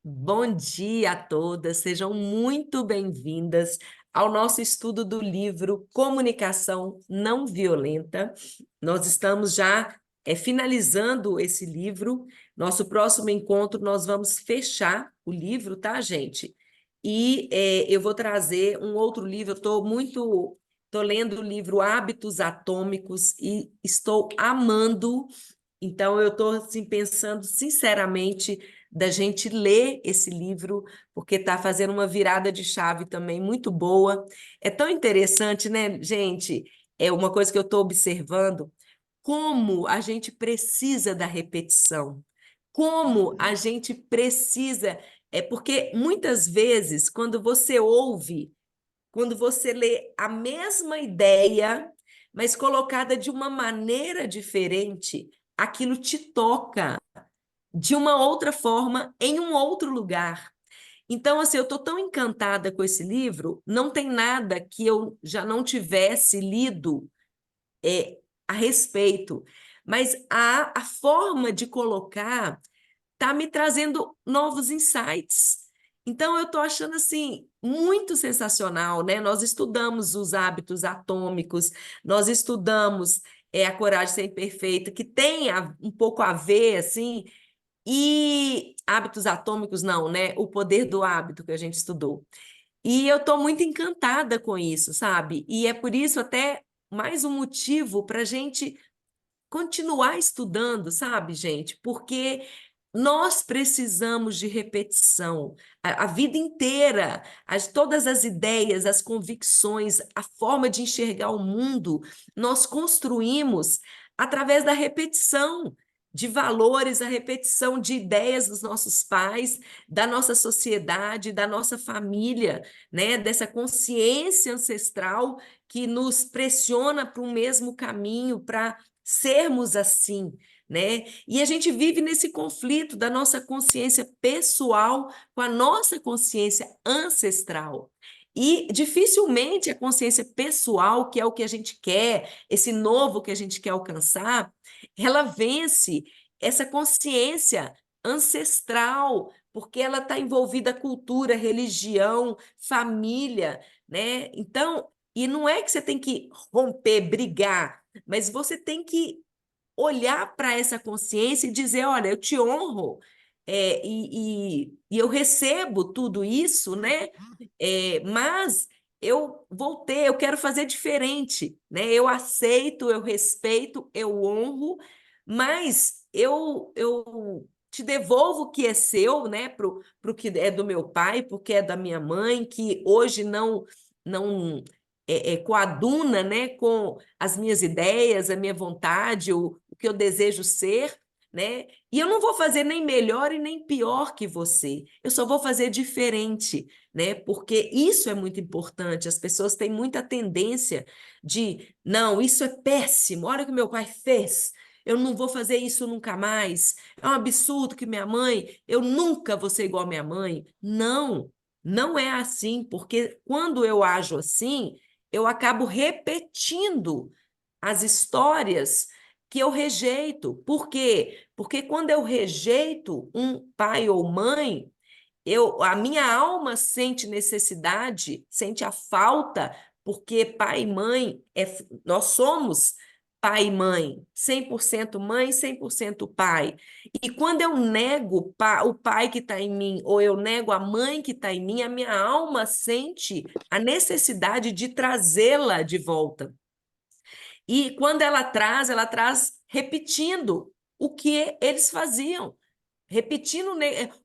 Bom dia a todas, sejam muito bem-vindas ao nosso estudo do livro Comunicação Não Violenta. Nós estamos já finalizando esse livro. Nosso próximo encontro, nós vamos fechar o livro, tá, gente? E eu vou trazer um outro livro. Eu estou lendo o livro Hábitos Atômicos e estou amando. Então, eu estou assim, pensando sinceramente da gente ler esse livro, porque está fazendo uma virada de chave também muito boa. É tão interessante, né, gente? É uma coisa que eu estou observando, como a gente precisa da repetição, como a gente precisa. É porque muitas vezes, quando você lê a mesma ideia, mas colocada de uma maneira diferente, aquilo te toca de uma outra forma, em um outro lugar. Então, assim, eu estou tão encantada com esse livro, não tem nada que eu já não tivesse lido a respeito, mas a forma de colocar está me trazendo novos insights. Então, eu estou achando assim muito sensacional, né? Nós estudamos os hábitos atômicos, nós estudamos a coragem ser imperfeita, que tem um pouco a ver assim, e hábitos atômicos não, né? O poder do hábito que a gente estudou. E eu estou muito encantada com isso, sabe? E é por isso até mais um motivo para a gente continuar estudando, sabe, gente? Porque nós precisamos de repetição a vida inteira, todas as ideias, as convicções, a forma de enxergar o mundo, nós construímos através da repetição de valores, a repetição de ideias dos nossos pais, da nossa sociedade, da nossa família, né? Dessa consciência ancestral que nos pressiona para o mesmo caminho, para sermos assim, né? E a gente vive nesse conflito da nossa consciência pessoal com a nossa consciência ancestral. E dificilmente a consciência pessoal, que é o que a gente quer, esse novo que a gente quer alcançar, ela vence essa consciência ancestral, porque ela está envolvida cultura, religião, família, né? Então, e não é que você tem que romper, brigar, mas você tem que olhar para essa consciência e dizer: olha, eu te honro, e eu recebo tudo isso, né? Mas eu quero fazer diferente, né? Eu aceito, eu respeito, eu honro, mas eu te devolvo o que é seu, né? Pro que é do meu pai, porque é da minha mãe, que hoje não coaduna, né, com as minhas ideias, a minha vontade, o que eu desejo ser, né? E eu não vou fazer nem melhor e nem pior que você. Eu só vou fazer diferente, né? Porque isso é muito importante. As pessoas têm muita tendência de, não, isso é péssimo. Olha o que meu pai fez. Eu não vou fazer isso nunca mais. É um absurdo que minha mãe, eu nunca vou ser igual a minha mãe. Não, não é assim, porque quando eu ajo assim, eu acabo repetindo as histórias que eu rejeito. Por quê? Porque quando eu rejeito um pai ou mãe, a minha alma sente necessidade, sente a falta, porque pai e mãe, nós somos pai e mãe, 100% mãe, 100% pai. E quando eu nego o pai que está em mim, ou eu nego a mãe que está em mim, a minha alma sente a necessidade de trazê-la de volta. E quando ela traz repetindo o que eles faziam, repetindo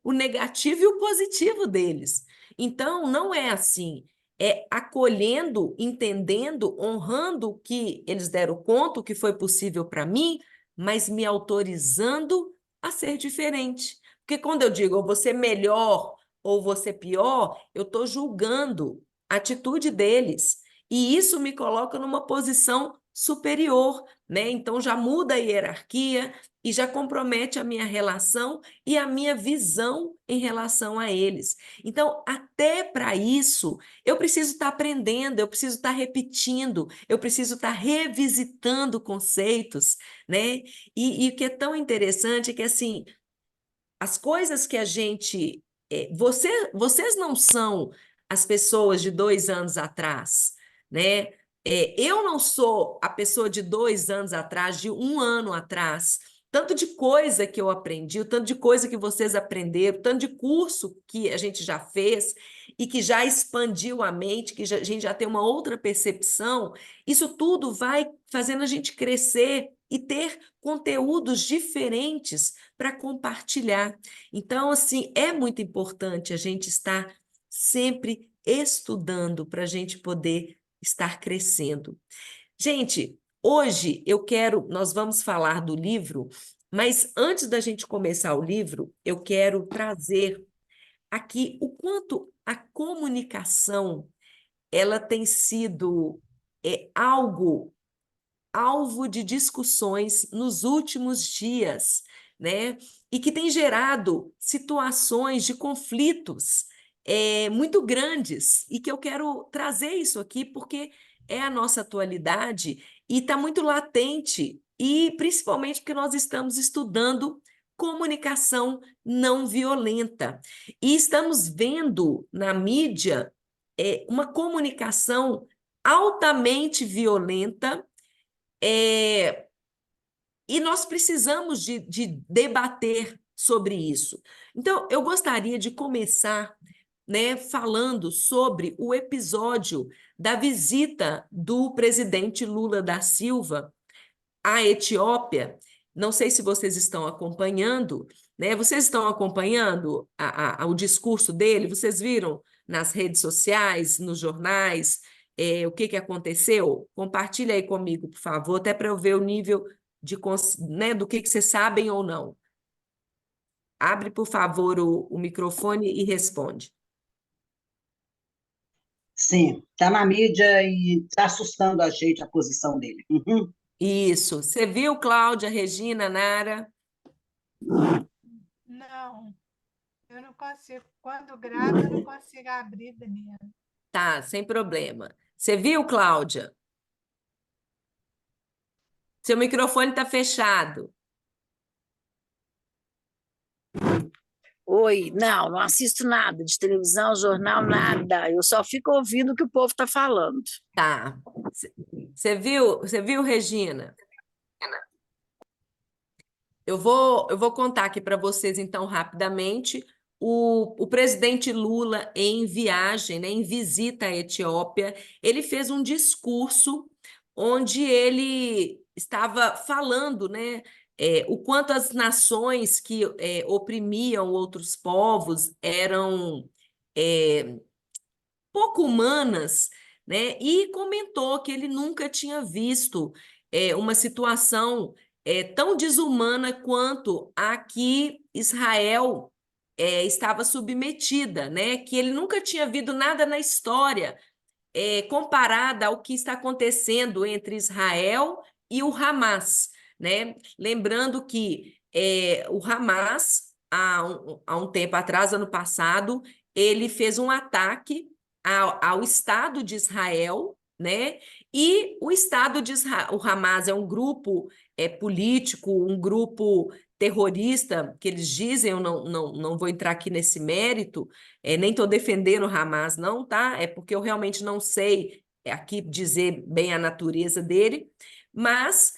o negativo e o positivo deles. Então, não é assim. É acolhendo, entendendo, honrando o que eles deram conta, o que foi possível para mim, mas me autorizando a ser diferente. Porque quando eu digo ou você melhor ou você pior, eu estou julgando a atitude deles. E isso me coloca numa posição superior, né? Então já muda a hierarquia e já compromete a minha relação e a minha visão em relação a eles. Então, até para isso, eu preciso estar aprendendo, eu preciso estar repetindo, eu preciso estar revisitando conceitos, né? E o que é tão interessante é que, assim, as coisas que a gente vocês não são as pessoas de 2 anos atrás, né? Eu não sou a pessoa de 2 anos atrás, de 1 ano atrás. Tanto de coisa que eu aprendi, o tanto de coisa que vocês aprenderam, o tanto de curso que a gente já fez e que já expandiu a mente, que a gente já tem uma outra percepção, isso tudo vai fazendo a gente crescer e ter conteúdos diferentes para compartilhar. Então, assim, é muito importante a gente estar sempre estudando para a gente poder estar crescendo. Gente, hoje nós vamos falar do livro, mas antes da gente começar o livro, eu quero trazer aqui o quanto a comunicação ela tem sido alvo de discussões nos últimos dias, né? E que tem gerado situações de conflitos muito grandes, e que eu quero trazer isso aqui porque é a nossa atualidade e está muito latente, e principalmente porque nós estamos estudando comunicação não violenta. E estamos vendo na mídia uma comunicação altamente violenta, é, e nós precisamos de debater sobre isso. Então, eu gostaria de começar, né, falando sobre o episódio da visita do presidente Lula da Silva à Etiópia. Não sei se vocês estão acompanhando, né? Vocês estão acompanhando o discurso dele? Vocês viram nas redes sociais, nos jornais, o que aconteceu? Compartilha aí comigo, por favor, até para eu ver o nível né, do que vocês sabem ou não. Abre, por favor, o microfone e responde. Sim, está na mídia e está assustando a gente a posição dele. Uhum. Isso. Você viu, Cláudia, Regina, Nara? Não, eu não consigo. Quando gravo, eu não consigo abrir, Daniela. Tá, sem problema. Você viu, Cláudia? Seu microfone está fechado. Oi, não assisto nada de televisão, jornal, nada. Eu só fico ouvindo o que o povo está falando. Tá. Você viu, Regina? Eu vou contar aqui para vocês, então, rapidamente. O presidente Lula, em viagem, né, em visita à Etiópia, ele fez um discurso onde ele estava falando, né, o quanto as nações que oprimiam outros povos eram pouco humanas, né? E comentou que ele nunca tinha visto uma situação tão desumana quanto a que Israel estava submetida, né? Que ele nunca tinha visto nada na história comparada ao que está acontecendo entre Israel e o Hamas, né? Lembrando que o Hamas, há um tempo atrás, ano passado, ele fez um ataque ao Estado de Israel, né? E o Estado de Israel, o Hamas é um grupo político, um grupo terrorista, que eles dizem, eu não vou entrar aqui nesse mérito, nem estou defendendo o Hamas, não, tá? É porque eu realmente não sei aqui dizer bem a natureza dele, mas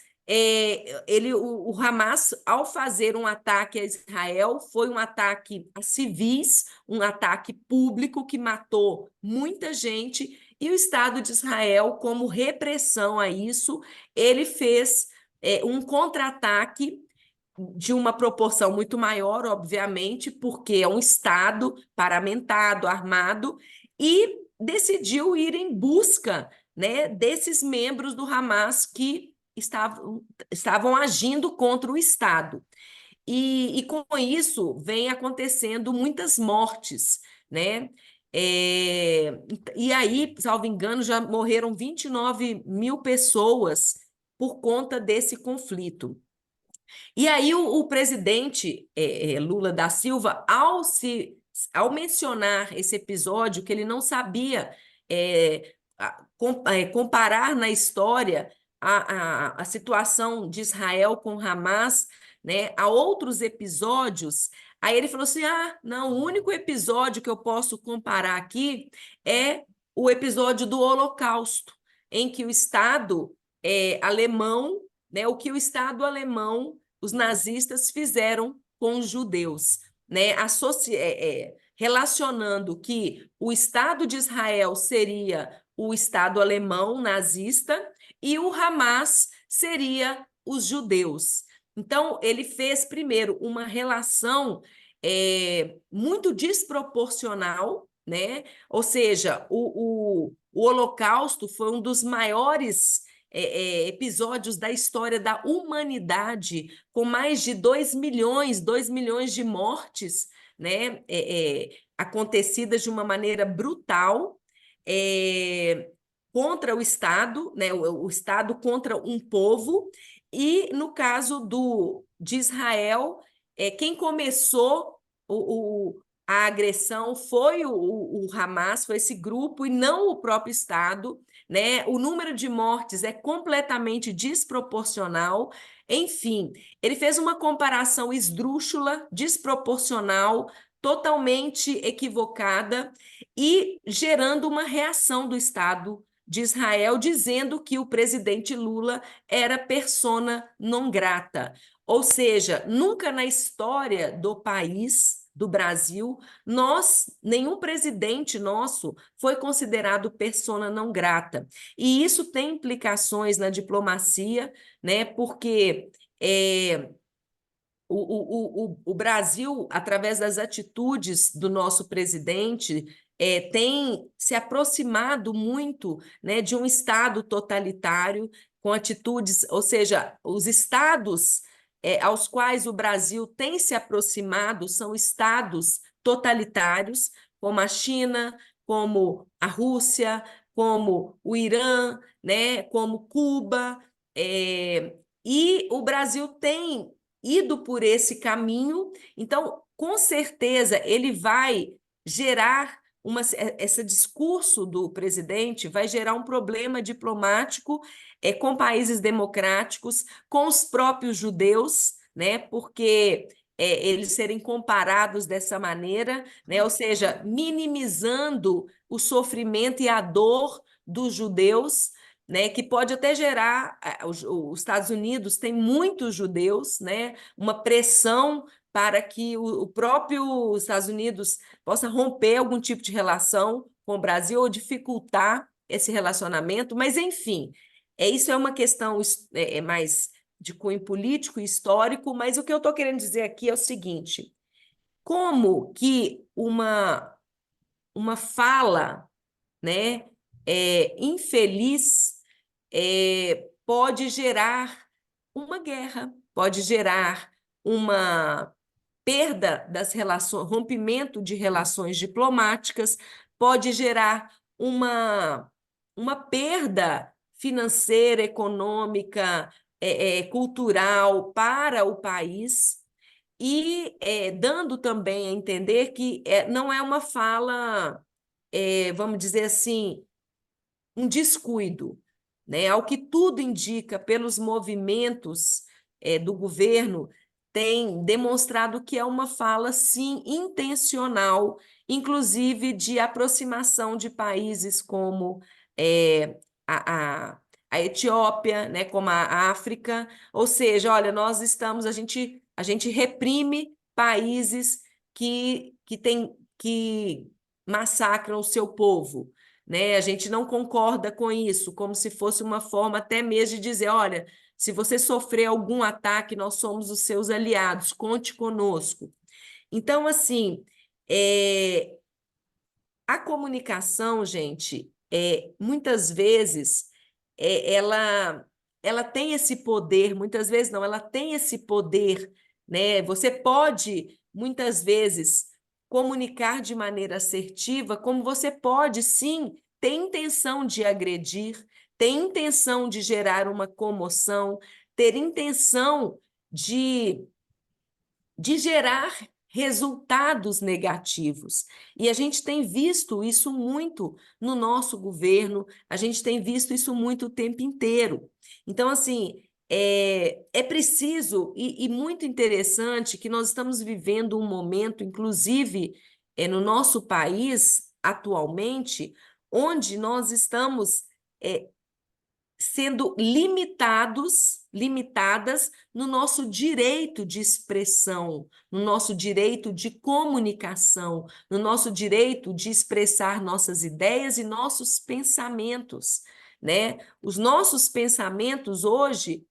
o Hamas, ao fazer um ataque a Israel, foi um ataque a civis, um ataque público que matou muita gente, e o Estado de Israel, como repressão a isso, ele fez um contra-ataque de uma proporção muito maior, obviamente, porque é um Estado paramentado, armado, e decidiu ir em busca, né, desses membros do Hamas que estavam agindo contra o Estado. E com isso vem acontecendo muitas mortes, né? E aí, salvo engano, já morreram 29 mil pessoas por conta desse conflito. E aí o presidente Lula da Silva, ao mencionar esse episódio, que ele não sabia comparar na história a situação de Israel com Hamas, né, a outros episódios, aí ele falou assim: ah, não, o único episódio que eu posso comparar aqui é o episódio do Holocausto, em que o Estado alemão, né, o que o Estado alemão, os nazistas fizeram com os judeus, né, relacionando que o Estado de Israel seria o Estado alemão nazista e o Hamas seria os judeus. Então, ele fez, primeiro, uma relação muito desproporcional, né? Ou seja, o Holocausto foi um dos maiores episódios da história da humanidade, com mais de 2 milhões de mortes, né? Acontecidas de uma maneira brutal, contra o Estado, né? O Estado contra um povo, e no caso de Israel, quem começou a agressão foi o Hamas, foi esse grupo, e não o próprio Estado, né? O número de mortes é completamente desproporcional. Enfim, ele fez uma comparação esdrúxula, desproporcional, totalmente equivocada e gerando uma reação do Estado de Israel, dizendo que o presidente Lula era persona non grata. Ou seja, nunca na história do país, do Brasil, nenhum presidente nosso foi considerado persona não grata. E isso tem implicações na diplomacia, né? Porque o Brasil, através das atitudes do nosso presidente, tem se aproximado muito, né, de um Estado totalitário, com atitudes, ou seja, os estados aos quais o Brasil tem se aproximado são estados totalitários, como a China, como a Rússia, como o Irã, né, como Cuba, e o Brasil tem ido por esse caminho, então, com certeza, ele vai gerar esse discurso do presidente vai gerar um problema diplomático com países democráticos, com os próprios judeus, né? Porque eles serem comparados dessa maneira, né? Ou seja, minimizando o sofrimento e a dor dos judeus, né, que pode até gerar, os Estados Unidos tem muitos judeus, né, uma pressão para que o próprio Estados Unidos possa romper algum tipo de relação com o Brasil ou dificultar esse relacionamento, mas enfim, isso é uma questão mais de cunho político e histórico, mas o que eu estou querendo dizer aqui é o seguinte: como que uma fala, né, infeliz pode gerar uma guerra, pode gerar uma perda das relações, rompimento de relações diplomáticas, pode gerar uma perda financeira, econômica, cultural para o país, e dando também a entender que não é uma fala, vamos dizer assim, um descuido, né? Ao que tudo indica, pelos movimentos do governo, tem demonstrado que é uma fala, sim, intencional, inclusive de aproximação de países como a, a, a Etiópia, né, como a África, ou seja, olha, a gente reprime países que massacram o seu povo, né? A gente não concorda com isso, como se fosse uma forma até mesmo de dizer, olha, se você sofrer algum ataque, nós somos os seus aliados, conte conosco. Então, assim, a comunicação, gente, muitas vezes ela tem esse poder, muitas vezes não, ela tem esse poder, né? Você pode, muitas vezes, comunicar de maneira assertiva, como você pode, sim, ter intenção de agredir, ter intenção de gerar uma comoção, ter intenção de gerar resultados negativos. E a gente tem visto isso muito no nosso governo, a gente tem visto isso muito o tempo inteiro. Então, assim, é preciso, e muito interessante, que nós estamos vivendo um momento, inclusive no nosso país, atualmente, onde nós estamos sendo limitadas no nosso direito de expressão, no nosso direito de comunicação, no nosso direito de expressar nossas ideias e nossos pensamentos, né? Os nossos pensamentos hoje,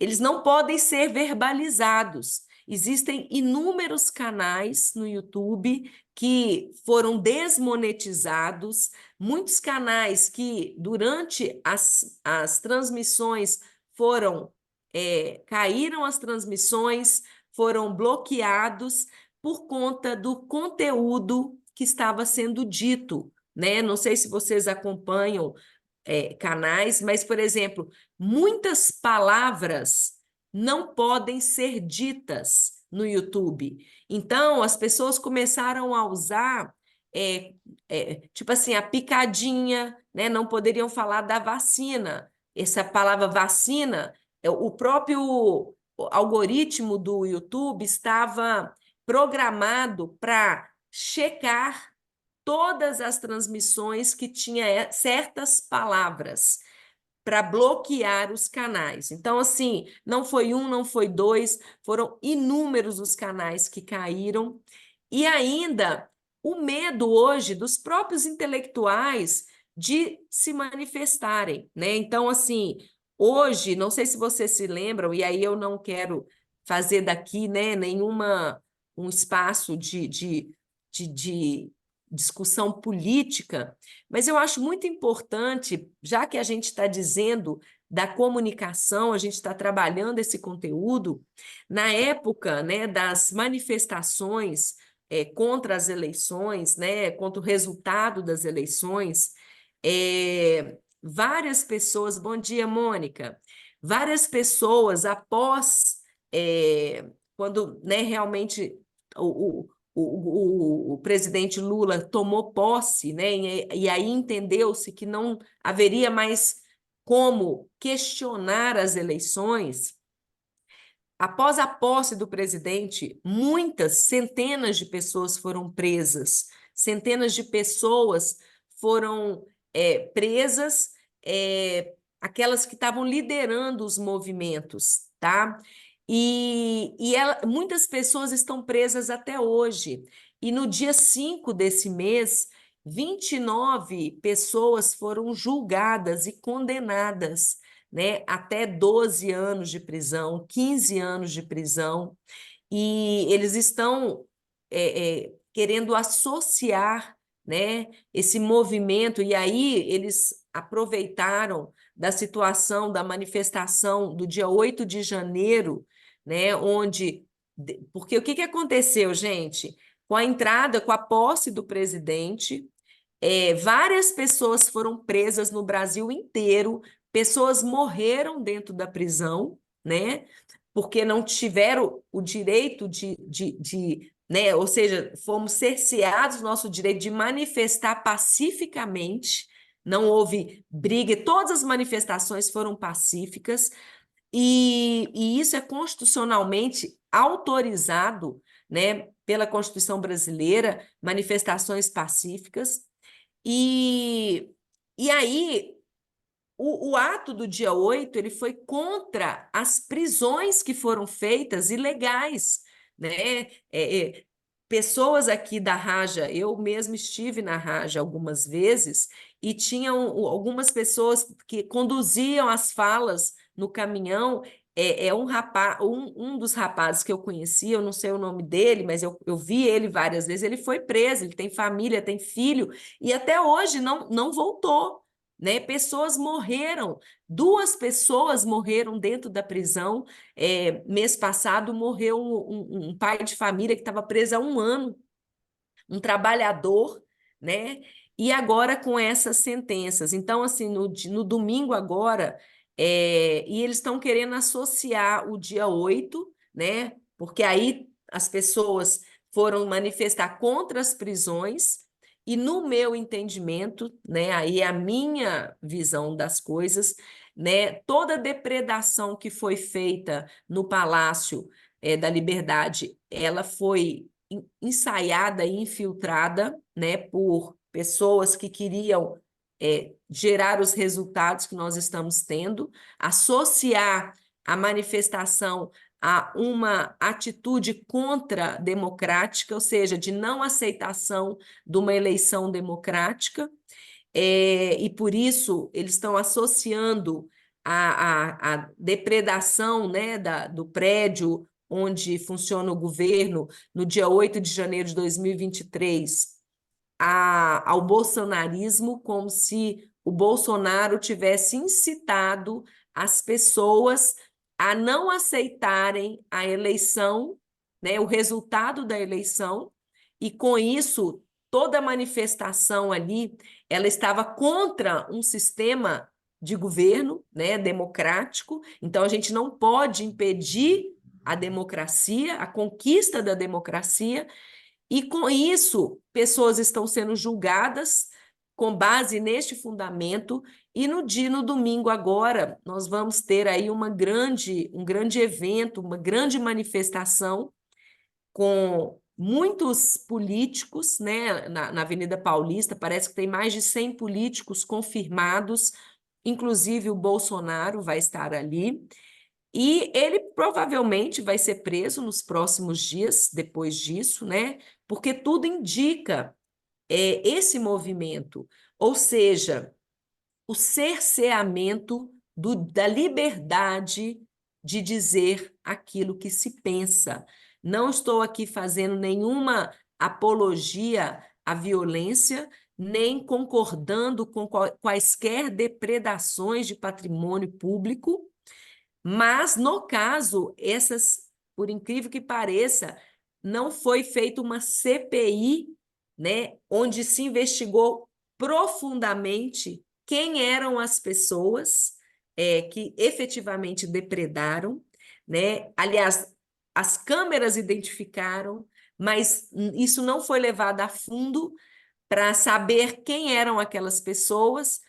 eles não podem ser verbalizados. Existem inúmeros canais no YouTube que foram desmonetizados, muitos canais que, durante as transmissões, caíram as transmissões, foram bloqueados por conta do conteúdo que estava sendo dito, né? Não sei se vocês acompanham canais, mas, por exemplo, muitas palavras não podem ser ditas no YouTube. Então, as pessoas começaram a usar, tipo assim, a picadinha, né? Não poderiam falar da vacina. Essa palavra vacina, o próprio algoritmo do YouTube estava programado para checar todas as transmissões que tinha certas palavras para bloquear os canais. Então, assim, não foi um, não foi dois, foram inúmeros os canais que caíram. E ainda o medo hoje dos próprios intelectuais de se manifestarem, né? Então, assim, hoje, não sei se vocês se lembram, e aí eu não quero fazer daqui, né, um espaço de discussão política, mas eu acho muito importante, já que a gente está dizendo da comunicação, a gente está trabalhando esse conteúdo, na época, né, das manifestações contra as eleições, né, contra o resultado das eleições, várias pessoas, bom dia, Mônica, várias pessoas após, quando, né, realmente o presidente Lula tomou posse, né, e aí entendeu-se que não haveria mais como questionar as eleições. Após a posse do presidente, centenas de pessoas foram presas, centenas de pessoas foram presas, aquelas que estavam liderando os movimentos, tá? Muitas pessoas estão presas até hoje. E no dia 5 desse mês, 29 pessoas foram julgadas e condenadas, né, até 12 anos de prisão, 15 anos de prisão, e eles estão querendo associar, né, esse movimento, e aí eles aproveitaram da situação da manifestação do dia 8 de janeiro, né, porque o que aconteceu, gente? Com a entrada, com a posse do presidente, várias pessoas foram presas no Brasil inteiro, pessoas morreram dentro da prisão, né? Porque não tiveram o direito né? Ou seja, fomos cerceados do nosso direito de manifestar pacificamente, não houve briga, todas as manifestações foram pacíficas, e isso é constitucionalmente autorizado, né, pela Constituição brasileira, manifestações pacíficas, e aí o ato do dia 8 ele foi contra as prisões que foram feitas ilegais, né? Pessoas aqui da Raja, eu mesmo estive na Raja algumas vezes, e tinham algumas pessoas que conduziam as falas no caminhão. Um dos rapazes que eu conheci, eu não sei o nome dele, mas eu vi ele várias vezes, ele foi preso, ele tem família, tem filho, e até hoje não voltou, né? Pessoas morreram, 2 pessoas morreram dentro da prisão. Mês passado morreu um pai de família que estava preso há 1 ano, um trabalhador, né? E agora com essas sentenças. Então, assim, no domingo agora, e eles estão querendo associar o dia 8, né? Porque aí as pessoas foram manifestar contra as prisões, e no meu entendimento, né, aí é a minha visão das coisas, né? Toda a depredação que foi feita no Palácio da Liberdade, ela foi ensaiada e infiltrada, né, por pessoas que queriam gerar os resultados que nós estamos tendo, associar a manifestação a uma atitude contra-democrática, ou seja, de não aceitação de uma eleição democrática, e por isso eles estão associando a depredação, né, do prédio onde funciona o governo no dia 8 de janeiro de 2023 ao bolsonarismo, como se o Bolsonaro tivesse incitado as pessoas a não aceitarem a eleição, né, o resultado da eleição, e com isso toda a manifestação ali ela estava contra um sistema de governo, né, democrático. Então a gente não pode impedir a democracia, a conquista da democracia, e com isso pessoas estão sendo julgadas com base neste fundamento. E no domingo agora, nós vamos ter aí um grande evento, uma grande manifestação com muitos políticos, né, na Avenida Paulista. Parece que tem mais de 100 políticos confirmados, inclusive o Bolsonaro vai estar ali. E ele provavelmente vai ser preso nos próximos dias depois disso, né? Porque tudo indica esse movimento, ou seja, o cerceamento da liberdade de dizer aquilo que se pensa. Não estou aqui fazendo nenhuma apologia à violência, nem concordando com quaisquer depredações de patrimônio público, mas, no caso, por incrível que pareça, não foi feita uma CPI, né, onde se investigou profundamente quem eram as pessoas que efetivamente depredaram, né? Aliás, as câmeras identificaram, mas isso não foi levado a fundo para saber quem eram aquelas pessoas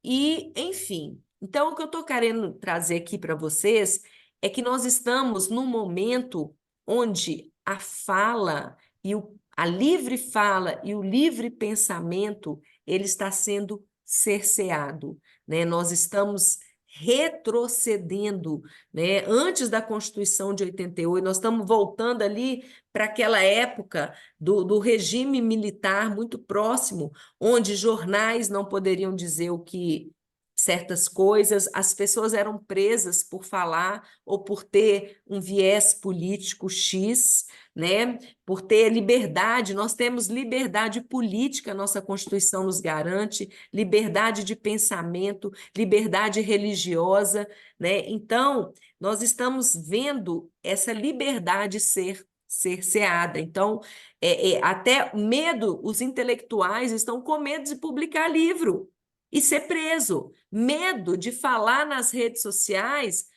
e, enfim. Então, o que eu estou querendo trazer aqui para vocês é que nós estamos num momento onde a fala e a livre fala e o livre pensamento ele está sendo cerceado, né? Nós estamos retrocedendo, né? Antes da Constituição de 88, nós estamos voltando ali para aquela época do regime militar muito próximo, onde jornais não poderiam dizer o que certas coisas, as pessoas eram presas por falar ou por ter um viés político X, né? Por ter liberdade. Nós temos liberdade política, nossa Constituição nos garante, liberdade de pensamento, liberdade religiosa, né? Então, nós estamos vendo essa liberdade ser cerceada. Então, até medo, os intelectuais estão com medo de publicar livro e ser preso, medo de falar nas redes sociais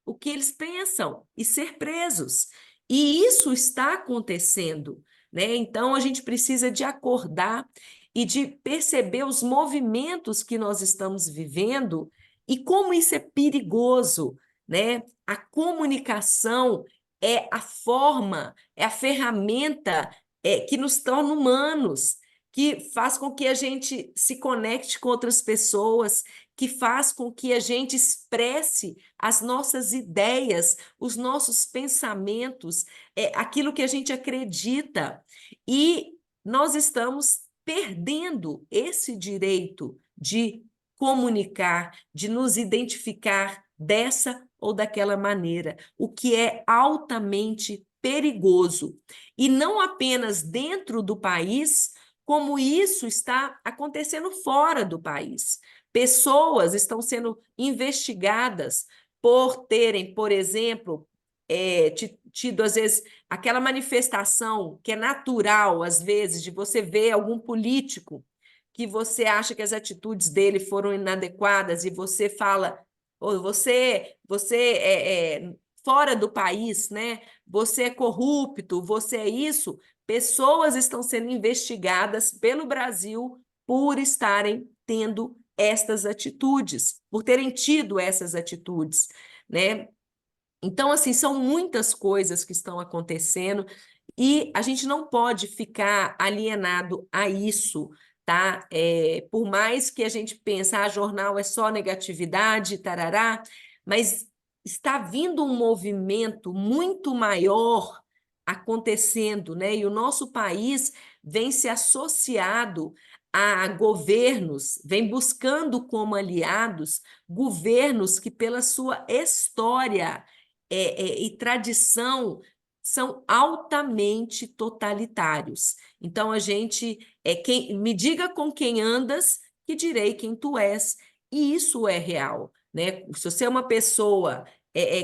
o que eles pensam e ser presos. E isso está acontecendo, né? Então, a gente precisa de acordar e de perceber os movimentos que nós estamos vivendo e como isso é perigoso, né? A comunicação é a forma, é a ferramenta que nos torna humanos, que faz com que a gente se conecte com outras pessoas, que faz com que a gente expresse as nossas ideias, os nossos pensamentos, aquilo que a gente acredita. E nós estamos perdendo esse direito de comunicar, de nos identificar dessa ou daquela maneira, o que é altamente perigoso. E não apenas dentro do país, como isso está acontecendo fora do país. Pessoas estão sendo investigadas por terem, por exemplo, tido, às vezes, aquela manifestação que é natural, às vezes, de você ver algum político que você acha que as atitudes dele foram inadequadas e você fala, oh, você é fora do país, né? Você é corrupto, você é isso. Pessoas estão sendo investigadas pelo Brasil por estarem tendo estas atitudes, por terem tido essas atitudes, né? Então, assim, são muitas coisas que estão acontecendo e a gente não pode ficar alienado a isso, tá? Por mais que a gente pense, jornal é só negatividade, tarará, mas está vindo um movimento muito maior acontecendo, né? E o nosso país vem se associado a governos, vem buscando como aliados governos que, pela sua história e tradição, são altamente totalitários. Então, a gente me diga com quem andas, que direi quem tu és. E isso é real, né? Se você é uma pessoa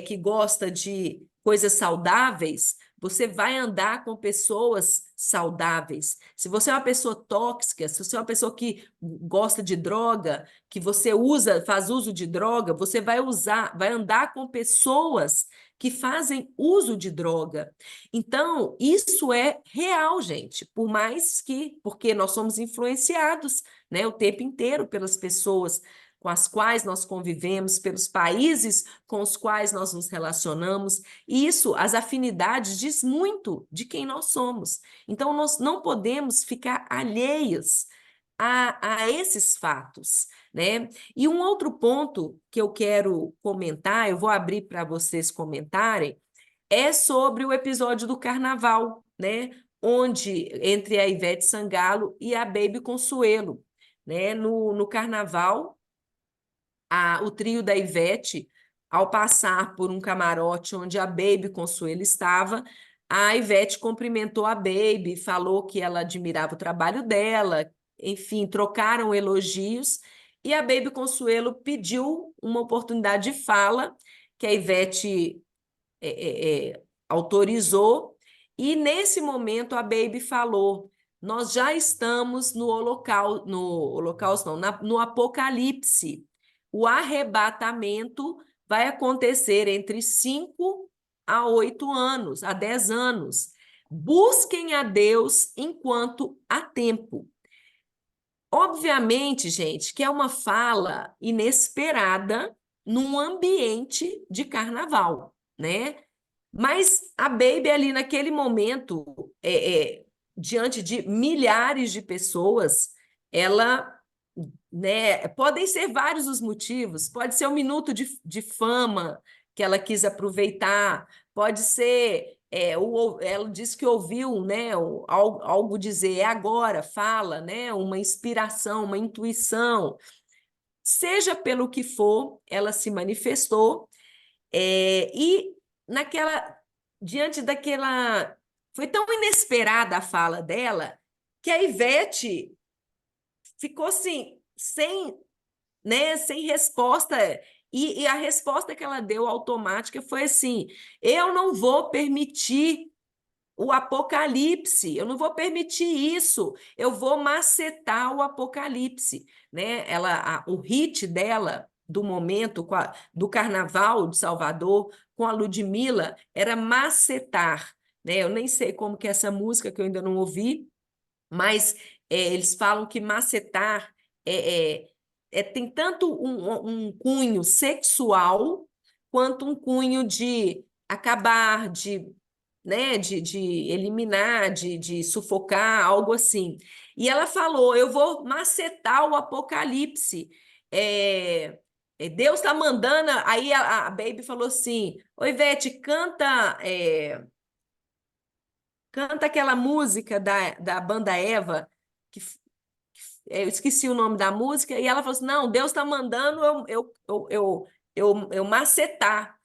que gosta de coisas saudáveis, você vai andar com pessoas saudáveis. Se você é uma pessoa tóxica, se você é uma pessoa que gosta de droga, que você faz uso de droga, você vai andar com pessoas que fazem uso de droga. Então, isso é real, gente, porque nós somos influenciados, né, o tempo inteiro pelas pessoas com as quais nós convivemos, pelos países com os quais nós nos relacionamos. E isso, as afinidades, diz muito de quem nós somos. Então, nós não podemos ficar alheios a esses fatos, né? E um outro ponto que eu quero comentar, eu vou abrir para vocês comentarem, é sobre o episódio do Carnaval, né? Onde, entre a Ivete Sangalo e a Baby Consuelo, né? No Carnaval, o trio da Ivete, ao passar por um camarote onde a Baby Consuelo estava, a Ivete cumprimentou a Baby, falou que ela admirava o trabalho dela, enfim, trocaram elogios, e a Baby Consuelo pediu uma oportunidade de fala, que a Ivete autorizou, e nesse momento a Baby falou: nós já estamos no Apocalipse. O arrebatamento vai acontecer entre 5 a 8 anos, a 10 anos. Busquem a Deus enquanto há tempo. Obviamente, gente, que é uma fala inesperada num ambiente de carnaval, né? Mas a Baby ali naquele momento, diante de milhares de pessoas, ela, né, podem ser vários os motivos, pode ser um minuto de fama que ela quis aproveitar, pode ser, ela disse que ouviu, né, algo dizer, é agora, fala, né, uma inspiração, uma intuição, seja pelo que for, ela se manifestou, e diante daquela, foi tão inesperada a fala dela, que a Ivete ficou assim, sem resposta, e a resposta que ela deu automática foi assim: eu não vou permitir o apocalipse, eu não vou permitir isso, eu vou macetar o apocalipse, né? O hit dela do momento do Carnaval de Salvador com a Ludmilla era macetar, né? Eu nem sei como que é essa música que eu ainda não ouvi, mas eles falam que macetar tem tanto um cunho sexual quanto um cunho de acabar, né, de eliminar, de sufocar, algo assim. E ela falou: eu vou macetar o apocalipse. Deus está mandando. Aí a Baby falou assim: oi, Ivete, canta aquela música da banda Eva, eu esqueci o nome da música, e ela falou assim: não, Deus está mandando eu macetar.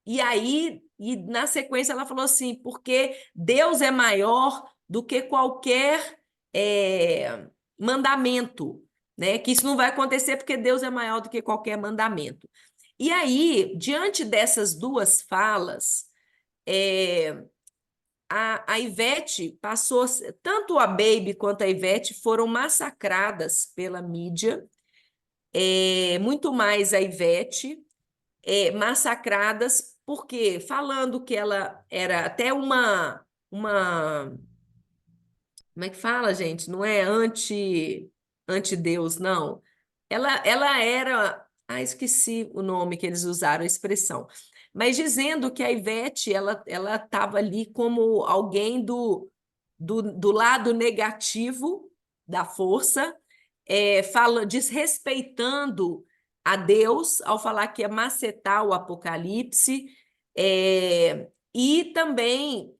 E aí, na sequência, ela falou assim: porque Deus é maior do que qualquer mandamento, né? Que isso não vai acontecer porque Deus é maior do que qualquer mandamento. E aí, diante dessas duas falas, a Ivete passou, tanto a Baby quanto a Ivete foram massacradas pela mídia, muito mais a Ivete, massacradas, porque falando que ela era até como é que fala, gente? Não é anti-Deus, não. ela era... Ah, esqueci o nome que eles usaram, a expressão. Mas dizendo que a Ivete, ela estava ali como alguém do lado negativo da força, desrespeitando a Deus ao falar que ia macetar o Apocalipse, e também,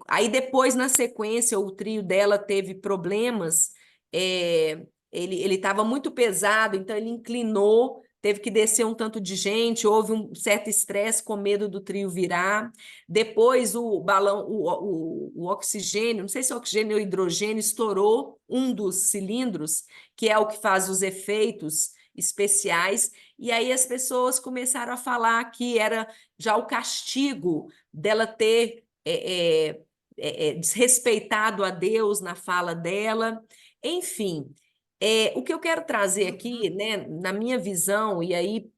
aí depois, na sequência, o trio dela teve problemas, ele estava muito pesado, então ele inclinou, teve que descer um tanto de gente, houve um certo estresse com medo do trio virar. Depois o balão, o oxigênio, não sei se é oxigênio ou hidrogênio, estourou um dos cilindros, que é o que faz os efeitos especiais, e aí as pessoas começaram a falar que era já o castigo dela ter desrespeitado a Deus na fala dela. Enfim, o que eu quero trazer aqui, né, na minha visão, e aí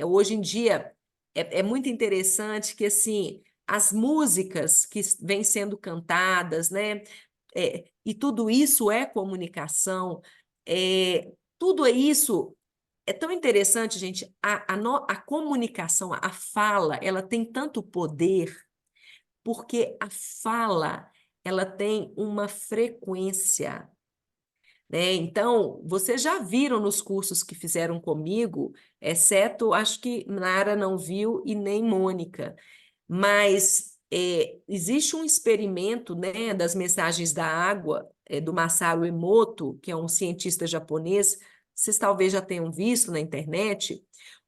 hoje em dia é muito interessante que assim as músicas que vêm sendo cantadas, né, e tudo isso é comunicação, tudo isso é tão interessante, gente. A comunicação, a fala, ela tem tanto poder porque a fala ela tem uma frequência, né? Então, vocês já viram nos cursos que fizeram comigo, exceto, acho que Nara não viu e nem Mônica, mas existe um experimento, né, das mensagens da água, do Masaru Emoto, que é um cientista japonês, vocês talvez já tenham visto na internet,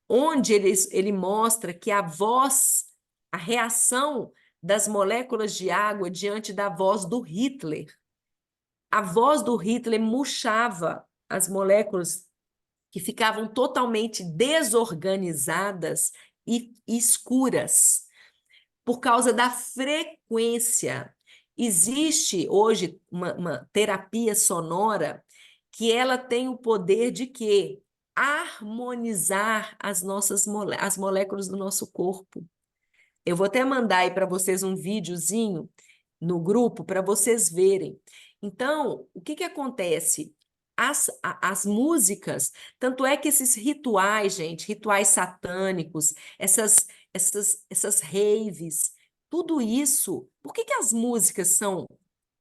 onde ele mostra que a voz, a reação das moléculas de água diante da voz do Hitler, a voz do Hitler murchava as moléculas que ficavam totalmente desorganizadas e escuras por causa da frequência. Existe hoje uma terapia sonora que ela tem o poder de quê? Harmonizar as moléculas do nosso corpo. Eu vou até mandar aí para vocês um videozinho no grupo para vocês verem. Então, o que acontece? As músicas, tanto é que esses rituais, gente, rituais satânicos, essas raves, tudo isso, por que as músicas são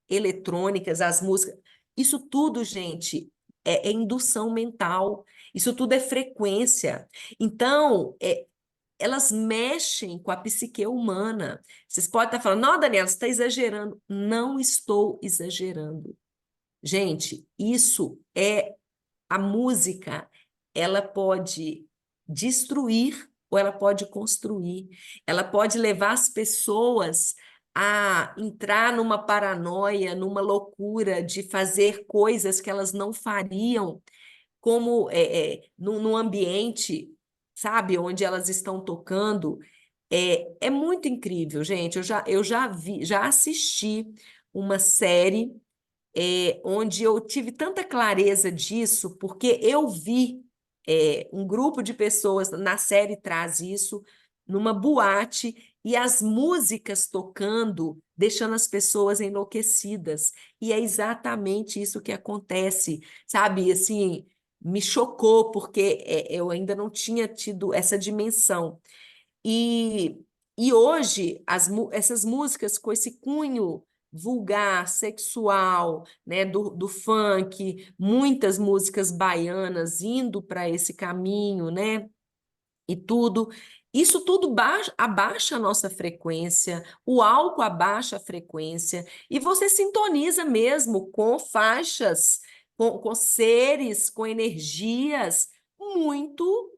eletrônicas, as músicas? Isso tudo, gente, é indução mental, isso tudo é frequência. Então, elas mexem com a psique humana. Vocês podem estar falando, não, Daniela, você está exagerando. Não estou exagerando. Gente, isso é a música, ela pode destruir ou ela pode construir. Ela pode levar as pessoas a entrar numa paranoia, numa loucura de fazer coisas que elas não fariam como num ambiente, sabe, onde elas estão tocando. É muito incrível, gente. Eu já vi, já assisti uma série onde eu tive tanta clareza disso, porque eu vi um grupo de pessoas, na série traz isso, numa boate, e as músicas tocando, deixando as pessoas enlouquecidas. E é exatamente isso que acontece, sabe? Assim, me chocou, porque eu ainda não tinha tido essa dimensão. E, e hoje, essas músicas com esse cunho vulgar, sexual, né, do funk, muitas músicas baianas indo para esse caminho, né, e tudo, isso tudo abaixa a nossa frequência, o álcool abaixa a frequência, e você sintoniza mesmo com faixas, com seres, com energias muito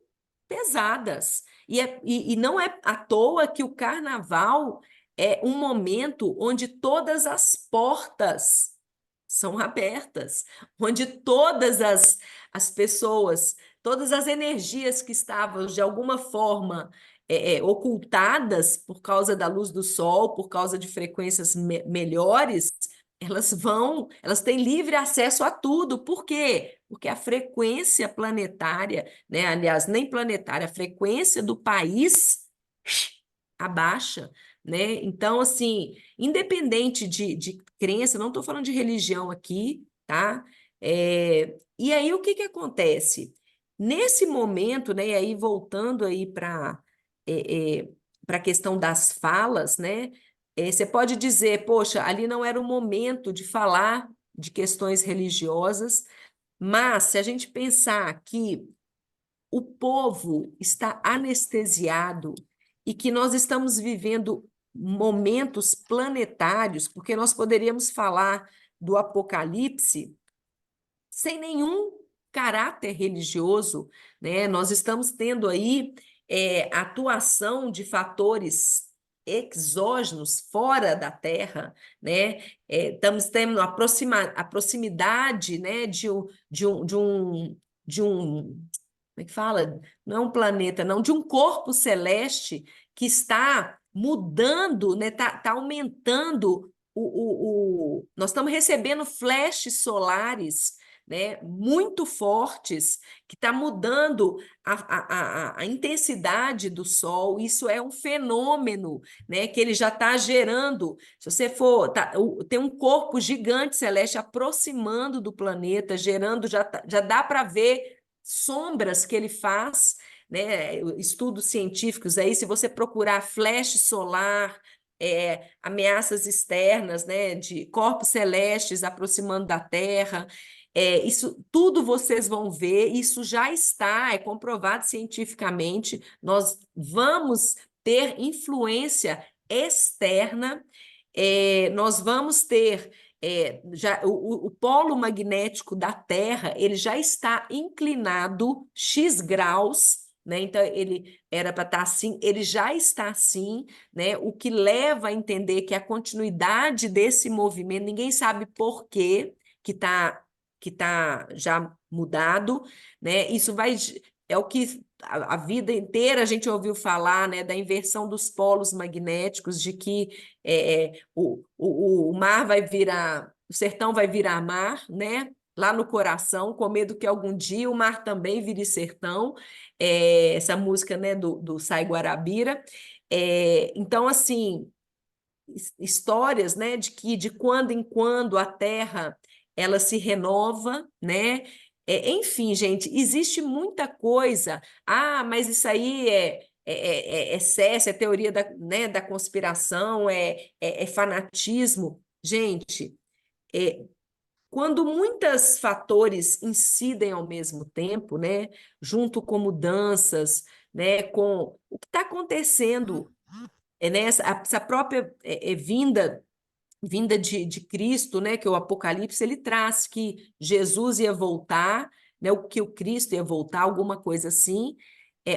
pesadas. E não é à toa que o carnaval é um momento onde todas as portas são abertas, onde todas as pessoas, todas as energias que estavam de alguma forma ocultadas por causa da luz do sol, por causa de frequências melhores, elas têm livre acesso a tudo. Por quê? Porque a frequência planetária, né? Aliás, nem planetária, a frequência do país abaixa, né? Então, assim, independente de crença, não estou falando de religião aqui, tá? E aí, o que acontece? nesse momento, né, e aí voltando aí para a questão das falas, né, você pode dizer, poxa, ali não era o momento de falar de questões religiosas, mas se a gente pensar que o povo está anestesiado e que nós estamos vivendo momentos planetários, porque nós poderíamos falar do Apocalipse sem nenhum caráter religioso, né? Nós estamos tendo aí atuação de fatores exógenos fora da Terra, né? Estamos tendo a proximidade, né, de um, como é que fala? Não é um planeta, não, de um corpo celeste que está mudando, né? Tá aumentando nós estamos recebendo flashes solares, né, muito fortes, que está mudando a intensidade do Sol. Isso é um fenômeno, né, que ele já está gerando. Se você for, tem um corpo gigante celeste aproximando do planeta, gerando, já dá para ver sombras que ele faz, né, estudos científicos aí, se você procurar flash solar, ameaças externas, né, de corpos celestes aproximando da Terra. Isso tudo vocês vão ver, isso já está, é comprovado cientificamente. Nós vamos ter influência externa, nós vamos ter o polo magnético da Terra, ele já está inclinado X graus, né? Então ele era para estar assim, ele já está assim, né? O que leva a entender que a continuidade desse movimento, ninguém sabe por quê que tá já mudado, né? Isso é o que a vida inteira a gente ouviu falar, né, da inversão dos polos magnéticos, de que o mar vai virar, o sertão vai virar mar, né? Lá no coração, com medo que algum dia o mar também vire sertão. Essa música, né, do Sai Guarabira. Então, assim, histórias, né, de que de quando em quando a Terra ela se renova, né? Enfim, gente, existe muita coisa. Ah, mas isso aí é excesso, é teoria né, da conspiração, é fanatismo. Gente, quando muitos fatores incidem ao mesmo tempo, né, junto com mudanças, né, com o que está acontecendo, né, essa própria vinda de Cristo, né, que o Apocalipse ele traz que Jesus ia voltar, né, que o Cristo ia voltar, alguma coisa assim,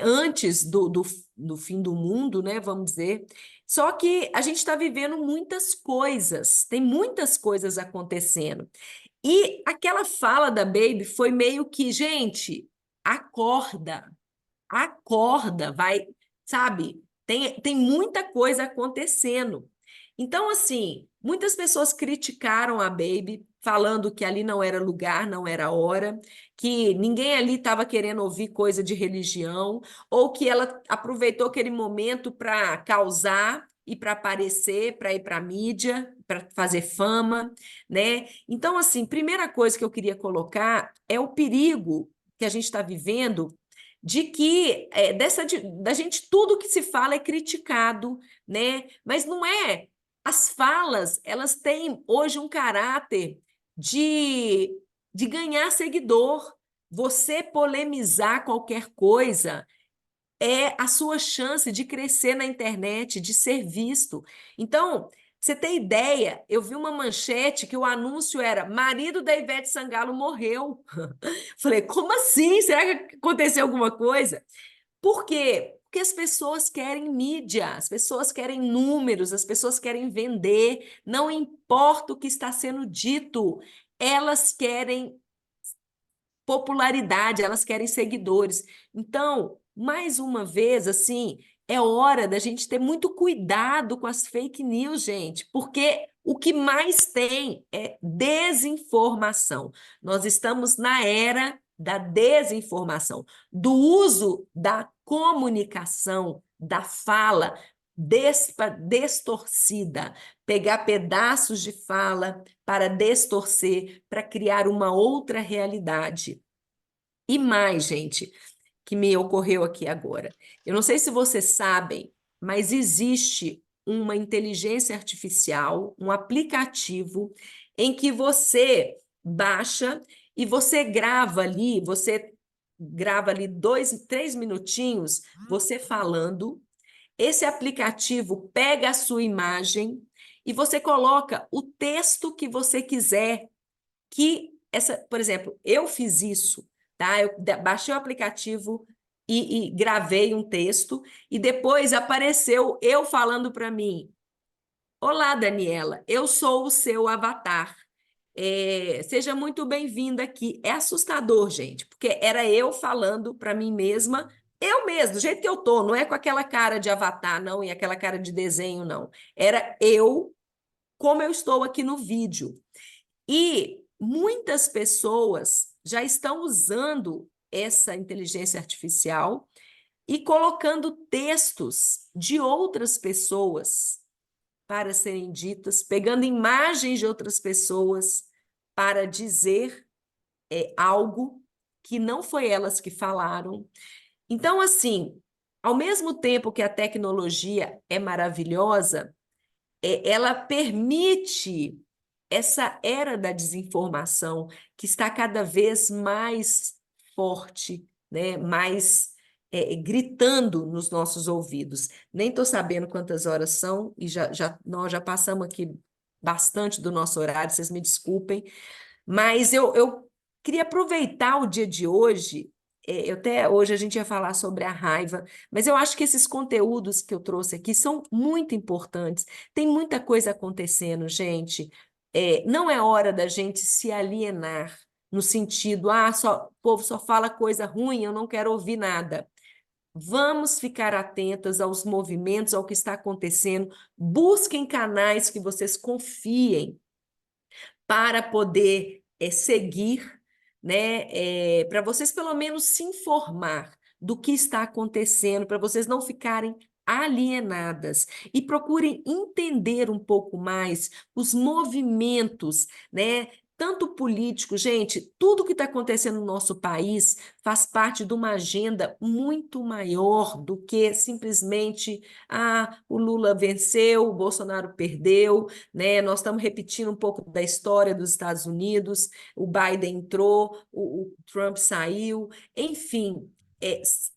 antes do fim do mundo, né, vamos dizer. Só que a gente está vivendo muitas coisas, tem muitas coisas acontecendo. E aquela fala da Baby foi meio que, gente, acorda, acorda, vai, sabe? Tem muita coisa acontecendo. Então, assim, muitas pessoas criticaram a Baby, falando que ali não era lugar, não era hora, que ninguém ali estava querendo ouvir coisa de religião, ou que ela aproveitou aquele momento para causar e para aparecer, para ir para a mídia, para fazer fama, né? Então, assim, primeira coisa que eu queria colocar é o perigo que a gente está vivendo de que da gente tudo que se fala é criticado, né? Mas não é. As falas, elas têm hoje um caráter de, de ganhar seguidor. Você polemizar qualquer coisa é a sua chance de crescer na internet, de ser visto. Então, pra você ter ideia, eu vi uma manchete que o anúncio era: marido da Ivete Sangalo morreu. Falei, como assim? Será que aconteceu alguma coisa? Por quê? Porque as pessoas querem mídia, as pessoas querem números, as pessoas querem vender, não importa o que está sendo dito, elas querem popularidade, elas querem seguidores. Então, mais uma vez, assim, é hora da gente ter muito cuidado com as fake news, gente, porque o que mais tem é desinformação. Nós estamos na era da desinformação, do uso da comunicação, da fala distorcida, pegar pedaços de fala para distorcer, para criar uma outra realidade. E mais, gente, que me ocorreu aqui agora. Eu não sei se vocês sabem, mas existe uma inteligência artificial, um aplicativo em que você baixa e você grava ali 2, 3 minutinhos, você falando. Esse aplicativo pega a sua imagem e você coloca o texto que você quiser por exemplo, eu fiz isso, tá? Eu baixei o aplicativo e gravei um texto e depois apareceu eu falando para mim: Olá, Daniela, eu sou o seu avatar. Seja muito bem-vinda aqui. É assustador, gente, porque era eu falando para mim mesma, eu mesma, do jeito que eu tô, não é com aquela cara de avatar, não, e aquela cara de desenho, não. Era eu, como eu estou aqui no vídeo. E muitas pessoas já estão usando essa inteligência artificial e colocando textos de outras pessoas para serem ditas, pegando imagens de outras pessoas para dizer algo que não foi elas que falaram. Então, assim, ao mesmo tempo que a tecnologia é maravilhosa, ela permite essa era da desinformação que está cada vez mais forte, né? Mais gritando nos nossos ouvidos. Nem estou sabendo quantas horas são, e nós já passamos aqui bastante do nosso horário, vocês me desculpem, mas eu queria aproveitar o dia de hoje. Até hoje a gente ia falar sobre a raiva, mas eu acho que esses conteúdos que eu trouxe aqui são muito importantes. Tem muita coisa acontecendo, gente. Não é hora da gente se alienar no sentido, o povo só fala coisa ruim, eu não quero ouvir nada. Vamos ficar atentas aos movimentos, ao que está acontecendo. Busquem canais que vocês confiem para poder seguir, né, para vocês pelo menos se informar do que está acontecendo, para vocês não ficarem alienadas e procurem entender um pouco mais os movimentos, né? Tanto político, gente, tudo que está acontecendo no nosso país faz parte de uma agenda muito maior do que simplesmente o Lula venceu, o Bolsonaro perdeu, né? Nós estamos repetindo um pouco da história dos Estados Unidos, o Biden entrou, o Trump saiu, enfim,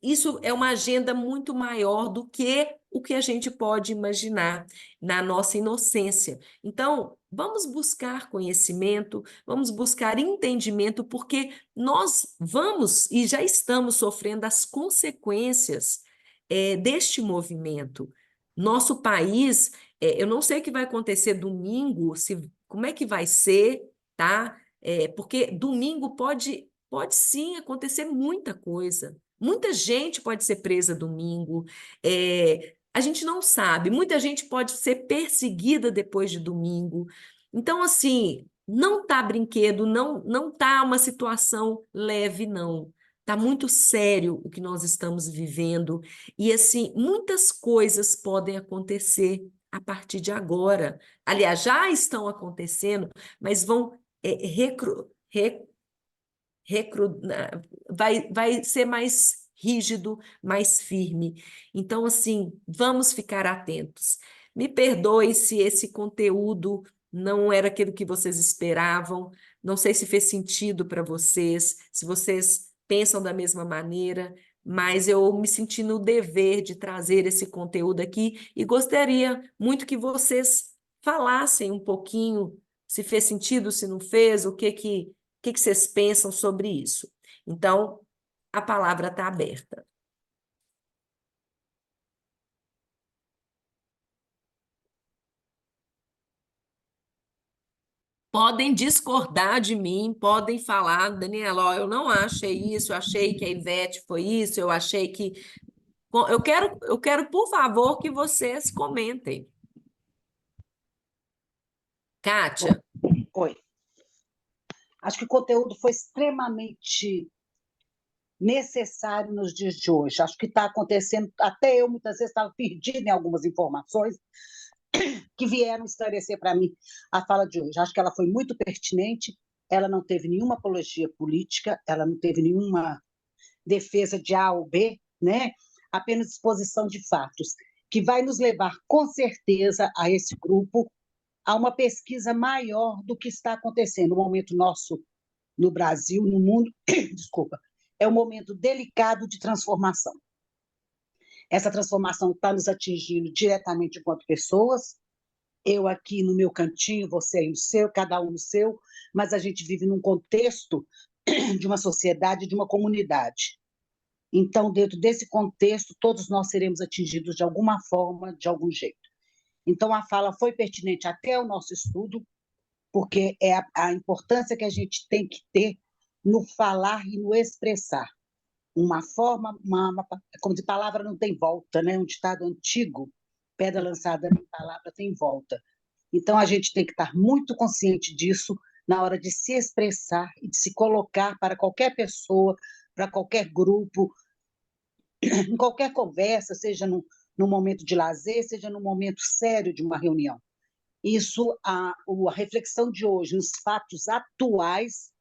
isso é uma agenda muito maior do que o que a gente pode imaginar na nossa inocência. Então, vamos buscar conhecimento, vamos buscar entendimento, porque nós vamos e já estamos sofrendo as consequências deste movimento. Nosso país, eu não sei o que vai acontecer domingo, como é que vai ser, tá? Porque domingo pode sim acontecer muita coisa. Muita gente pode ser presa domingo. A gente não sabe. Muita gente pode ser perseguida depois de domingo. Então, assim, não tá brinquedo, não tá uma situação leve, não. Tá muito sério o que nós estamos vivendo. E, assim, muitas coisas podem acontecer a partir de agora. Aliás, já estão acontecendo, mas vão vai ser mais rígido, mais firme. Então, assim, vamos ficar atentos. Me perdoe se esse conteúdo não era aquilo que vocês esperavam. Não sei se fez sentido para vocês, se vocês pensam da mesma maneira, mas eu me senti no dever de trazer esse conteúdo aqui e gostaria muito que vocês falassem um pouquinho se fez sentido, se não fez, o que vocês pensam sobre isso. Então, a palavra está aberta. Podem discordar de mim, podem falar, Daniela, ó, eu não achei isso, eu achei que a Ivete foi isso, eu achei que... Eu quero, por favor, que vocês comentem. Kátia? Oi. Acho que o conteúdo foi extremamente necessário nos dias de hoje. Acho que está acontecendo, até eu muitas vezes estava perdida em algumas informações que vieram esclarecer para mim a fala de hoje. Acho que ela foi muito pertinente ela não teve nenhuma apologia política, ela não teve nenhuma defesa de A ou B, né? Apenas exposição de fatos, que vai nos levar, com certeza, a esse grupo, a uma pesquisa maior do que está acontecendo. O momento nosso no Brasil, no mundo, desculpa, é um momento delicado de transformação. Essa transformação está nos atingindo diretamente enquanto pessoas, eu aqui no meu cantinho, você aí no seu, cada um no seu, mas a gente vive num contexto de uma sociedade, de uma comunidade. Então, dentro desse contexto, todos nós seremos atingidos de alguma forma, de algum jeito. Então, a fala foi pertinente até o nosso estudo, porque é a importância que a gente tem que ter no falar e no expressar. Uma forma, como de palavra não tem volta, né? Um ditado antigo, pedra lançada em palavra tem volta. Então, a gente tem que estar muito consciente disso na hora de se expressar e de se colocar para qualquer pessoa, para qualquer grupo, em qualquer conversa, seja num momento de lazer, seja num momento sério de uma reunião. Isso, a reflexão de hoje, nos fatos atuais,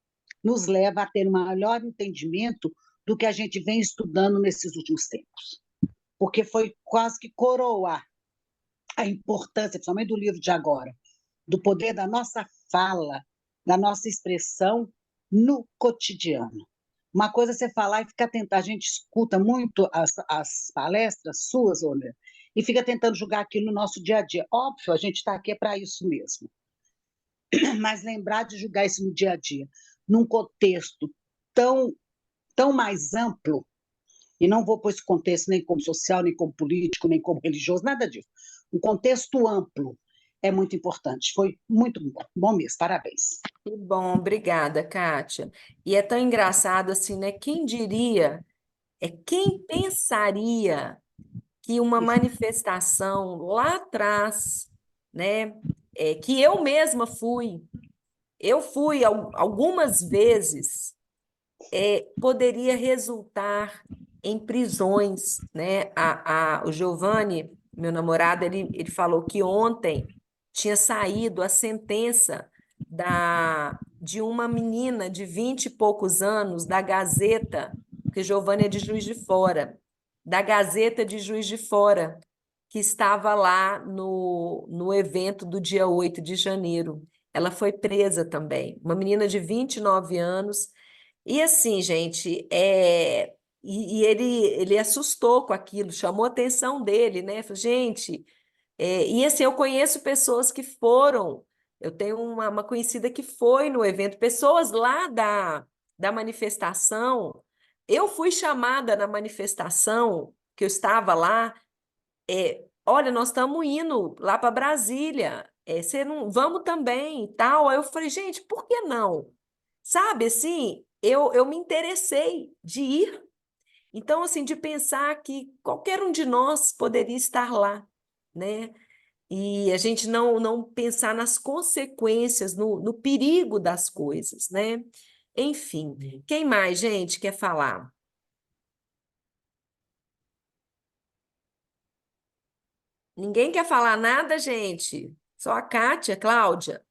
nos leva a ter um maior entendimento do que a gente vem estudando nesses últimos tempos. Porque foi quase que coroar a importância, principalmente do livro de agora, do poder da nossa fala, da nossa expressão no cotidiano. Uma coisa é você falar e ficar tentando, a gente escuta muito as palestras suas, Olha, e fica tentando julgar aquilo no nosso dia a dia. Óbvio, a gente está aqui para isso mesmo. Mas lembrar de julgar isso no dia a dia, num contexto tão mais amplo, e não vou pôr esse contexto nem como social, nem como político, nem como religioso, nada disso. Um contexto amplo é muito importante. Foi muito bom, bom mesmo, parabéns. Que bom, obrigada, Kátia. E é tão engraçado assim, né? Quem diria, quem pensaria que uma manifestação lá atrás, né, que eu mesma eu fui algumas vezes, poderia resultar em prisões, né? O Giovanni, meu namorado, ele falou que ontem tinha saído a sentença de uma menina de 20 e poucos anos da Gazeta, porque Giovanni é de Juiz de Fora, da Gazeta de Juiz de Fora, que estava lá no evento do dia 8 de janeiro. Ela foi presa também, uma menina de 29 anos. E assim, gente, e ele assustou com aquilo, chamou a atenção dele, né? Falou, gente, e assim, eu conheço pessoas que foram, eu tenho uma conhecida que foi no evento, pessoas lá da manifestação, eu fui chamada na manifestação, que eu estava lá, olha, nós estamos indo lá para Brasília, você não, vamos também, e tal. Aí eu falei, gente, por que não? Sabe, assim, eu me interessei de ir. Então, assim, de pensar que qualquer um de nós poderia estar lá, né? E a gente não pensar nas consequências, no perigo das coisas, né? Enfim, quem mais, gente, quer falar? Ninguém quer falar nada, gente? Só a Kátia, Cláudia?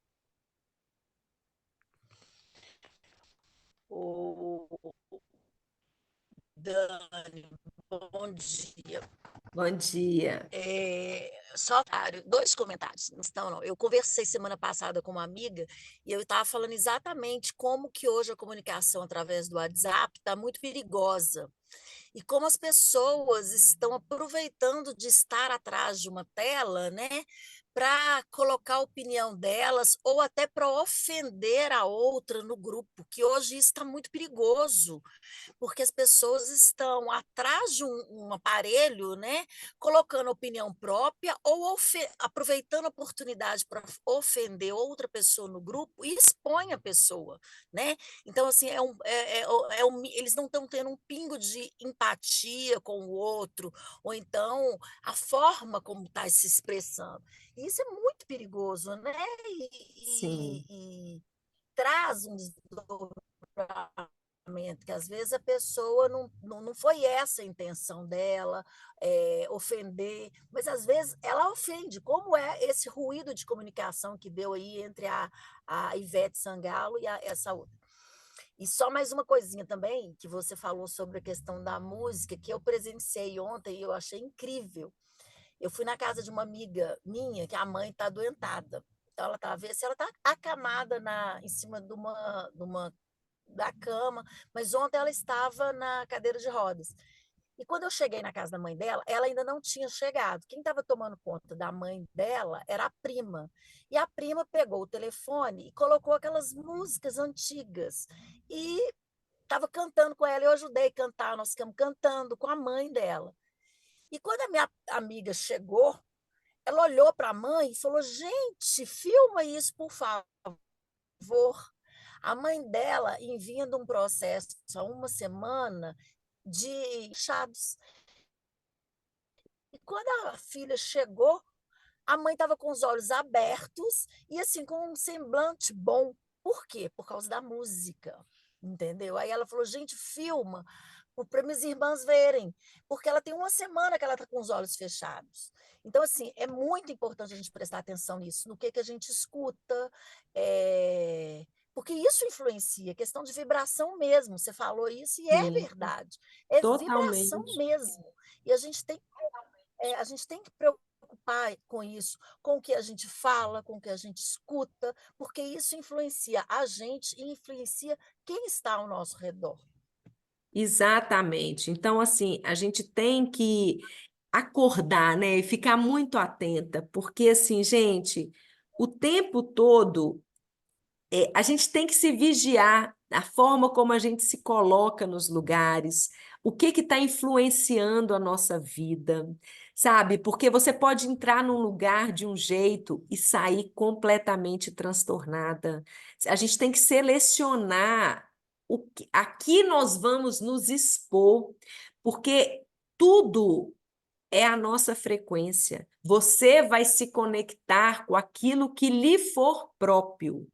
Ô, Dani, bom dia. Bom dia. Só dois comentários. Não. Eu conversei semana passada com uma amiga e eu estava falando exatamente como que hoje a comunicação através do WhatsApp está muito perigosa e como as pessoas estão aproveitando de estar atrás de uma tela, né, para colocar a opinião delas ou até para ofender a outra no grupo, que hoje isso está muito perigoso, porque as pessoas estão atrás de um aparelho, né, colocando opinião própria ou aproveitando a oportunidade para ofender outra pessoa no grupo e expõe a pessoa, né? Então, assim, eles não estão tendo um pingo de empatia com o outro, ou então a forma como está se expressando. Isso é muito perigoso, né? Sim. E traz um desdobramento que às vezes a pessoa não foi essa a intenção dela, ofender, mas às vezes ela ofende, como é esse ruído de comunicação que deu aí entre a Ivete Sangalo e essa outra. E só mais uma coisinha também, que você falou sobre a questão da música, que eu presenciei ontem e eu achei incrível. Eu fui na casa de uma amiga minha, que a mãe está adoentada. Então, ela está, vê se ela está acamada em cima da cama, mas ontem ela estava na cadeira de rodas. E quando eu cheguei na casa da mãe dela, ela ainda não tinha chegado. Quem estava tomando conta da mãe dela era a prima. E a prima pegou o telefone e colocou aquelas músicas antigas. E estava cantando com ela. Eu ajudei a cantar, nós ficamos cantando com a mãe dela. E quando a minha amiga chegou, ela olhou para a mãe e falou: gente, filma isso, por favor. A mãe dela vinha de um processo há uma semana de chaves. E quando a filha chegou, a mãe estava com os olhos abertos e assim com um semblante bom. Por quê? Por causa da música, entendeu? Aí ela falou: gente, filma para minhas irmãs verem, porque ela tem uma semana que ela está com os olhos fechados. Então, assim, é muito importante a gente prestar atenção nisso, no que a gente escuta, porque isso influencia, questão de vibração mesmo. Você falou isso e é Sim, verdade. É vibração totalmente. mesmo. E a gente tem que preocupar com isso, com o que a gente fala, com o que a gente escuta, porque isso influencia a gente e influencia quem está ao nosso redor. Exatamente. Então, assim, a gente tem que acordar, né, e ficar muito atenta, porque, assim, gente, o tempo todo a gente tem que se vigiar a forma como a gente se coloca nos lugares, o que está influenciando a nossa vida, sabe? Porque você pode entrar num lugar de um jeito e sair completamente transtornada. A gente tem que selecionar a que nós vamos nos expor, porque tudo é a nossa frequência. Você vai se conectar com aquilo que lhe for próprio.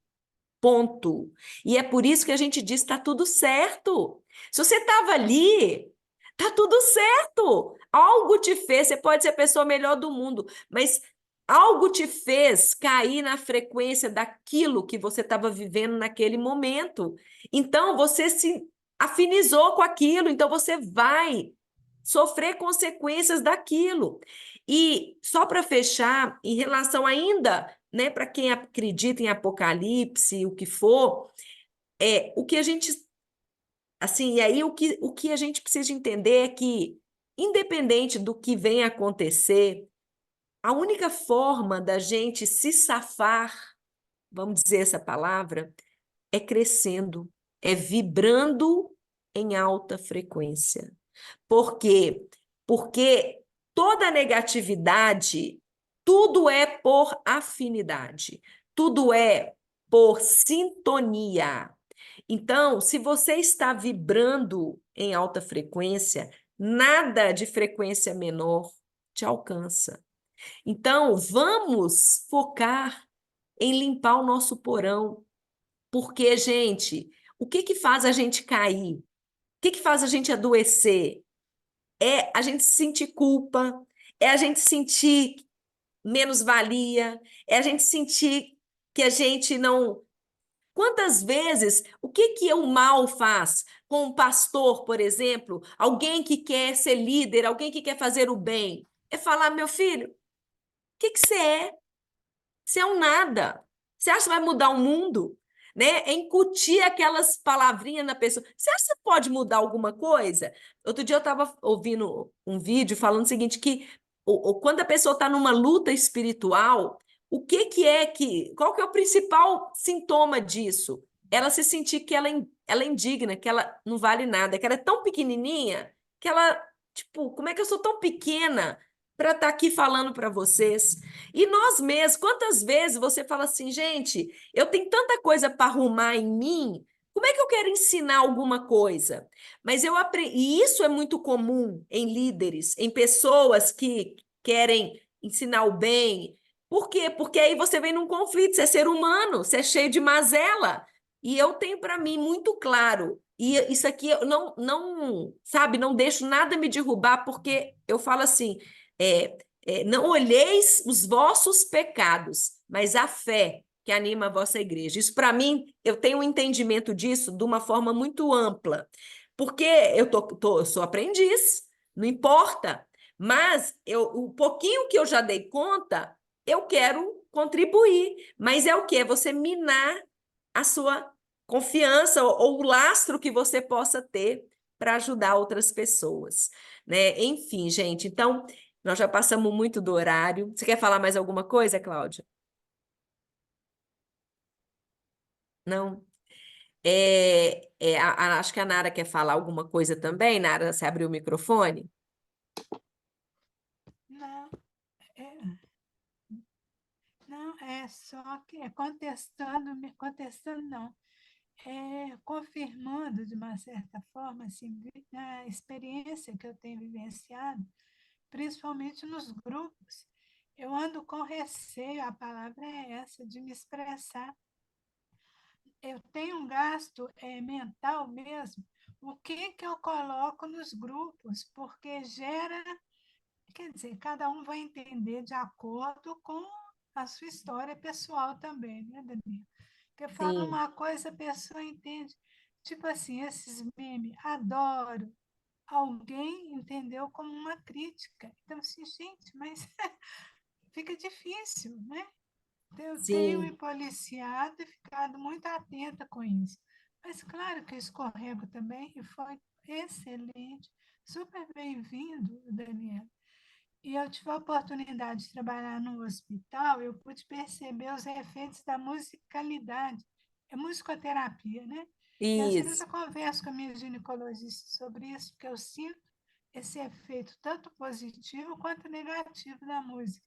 Ponto. E é por isso que a gente diz: está tudo certo. Se você estava ali, está tudo certo. Algo te fez, você pode ser a pessoa melhor do mundo, mas algo te fez cair na frequência daquilo que você estava vivendo naquele momento. Então, você se afinizou com aquilo, então você vai sofrer consequências daquilo. E só para fechar, em relação ainda, né, para quem acredita em Apocalipse, o que for, o que a gente, assim, e aí o que a gente precisa entender é que, independente do que venha acontecer, a única forma da gente se safar, vamos dizer essa palavra, é crescendo, é vibrando em alta frequência. Por quê? Porque toda negatividade, tudo é por afinidade, tudo é por sintonia. Então, se você está vibrando em alta frequência, nada de frequência menor te alcança. Então, vamos focar em limpar o nosso porão, porque, gente, o que que faz a gente cair? O que que faz a gente adoecer? É a gente sentir culpa, é a gente sentir menos-valia, é a gente sentir que a gente não. Quantas vezes, o que que o mal faz com um pastor, por exemplo, alguém que quer ser líder, alguém que quer fazer o bem? É falar: meu filho, o que que você é? Você é um nada. Você acha que vai mudar o mundo? Né? É incutir aquelas palavrinhas na pessoa. Você acha que você pode mudar alguma coisa? Outro dia eu estava ouvindo um vídeo falando o seguinte, que quando a pessoa está numa luta espiritual, o que é que... Qual que é o principal sintoma disso? Ela se sentir que ela é indigna, que ela não vale nada, que ela é tão pequenininha, que ela, tipo, como é que eu sou tão pequena para estar aqui falando para vocês? E nós mesmos, quantas vezes você fala assim: gente, eu tenho tanta coisa para arrumar em mim, como é que eu quero ensinar alguma coisa? Mas eu aprendi, e isso é muito comum em líderes, em pessoas que querem ensinar o bem. Por quê? Porque aí você vem num conflito, você é ser humano, você é cheio de mazela. E eu tenho para mim muito claro E isso aqui eu não, sabe, não deixo nada me derrubar, porque eu falo assim, não olheis os vossos pecados, mas a fé que anima a vossa igreja. Isso, para mim, eu tenho um entendimento disso de uma forma muito ampla, porque eu sou aprendiz, não importa, mas o pouquinho que eu já dei conta, eu quero contribuir, mas é o quê? É você minar a sua confiança ou o lastro que você possa ter para ajudar outras pessoas, né? Enfim, gente, então nós já passamos muito do horário. Você quer falar mais alguma coisa, Cláudia? Não? Acho que a Nara quer falar alguma coisa também. Nara, você abriu o microfone? Não, é, não, é só que é contestando não, confirmando de uma certa forma, assim, a experiência que eu tenho vivenciado, principalmente nos grupos. Eu ando com receio, a palavra é essa, de me expressar. Eu tenho um gasto mental mesmo, o que eu coloco nos grupos, porque gera, quer dizer, cada um vai entender de acordo com a sua história pessoal também, né, Daniela? Porque eu falo Sim, uma coisa, a pessoa entende. Tipo assim, esses memes, adoro. Alguém entendeu como uma crítica. Então, assim, gente, mas fica difícil, né? Eu tenho me sim. policiado e ficado muito atenta com isso. Mas claro que eu escorrego também e foi excelente, super bem-vindo, Daniela. E eu tive a oportunidade de trabalhar no hospital, eu pude perceber os efeitos da musicalidade. É musicoterapia, né? E às vezes Isso. eu converso com a minha ginecologista sobre isso, porque eu sinto esse efeito tanto positivo quanto negativo da música.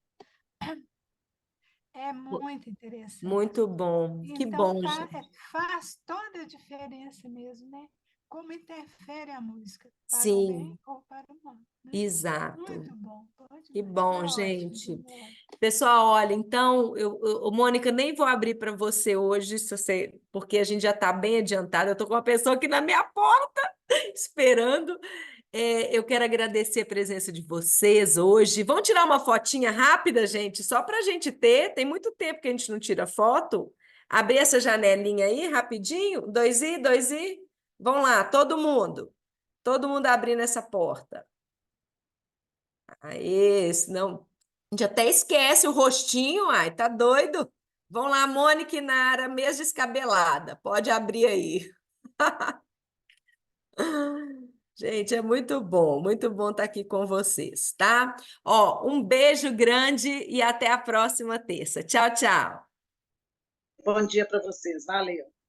É muito interessante. Muito bom. Que Então, bom, gente. faz toda a diferença mesmo, né? Como interfere a música, para o bem Sim, ou para o mal, né? exato. Muito bom, bom Que demais. Foi bom, ótimo, gente. Daniela. Pessoal, olha, então, Mônica, nem vou abrir para você hoje, se você, porque a gente já está bem adiantado. Eu estou com uma pessoa aqui na minha porta esperando. Eu quero agradecer a presença de vocês hoje. Vamos tirar uma fotinha rápida, gente, só para a gente ter. Tem muito tempo que a gente não tira foto. Abrir essa janelinha aí, rapidinho. 2i, 2i. Vamos lá, todo mundo. Todo mundo abrindo essa porta. Aí, senão a gente até esquece o rostinho, ai, tá doido? Vão lá, Mônica e Nara, mês descabelada. Pode abrir aí. Gente, é muito bom estar aqui com vocês, tá? Ó, um beijo grande e até a próxima terça. Tchau, tchau. Bom dia para vocês. Valeu.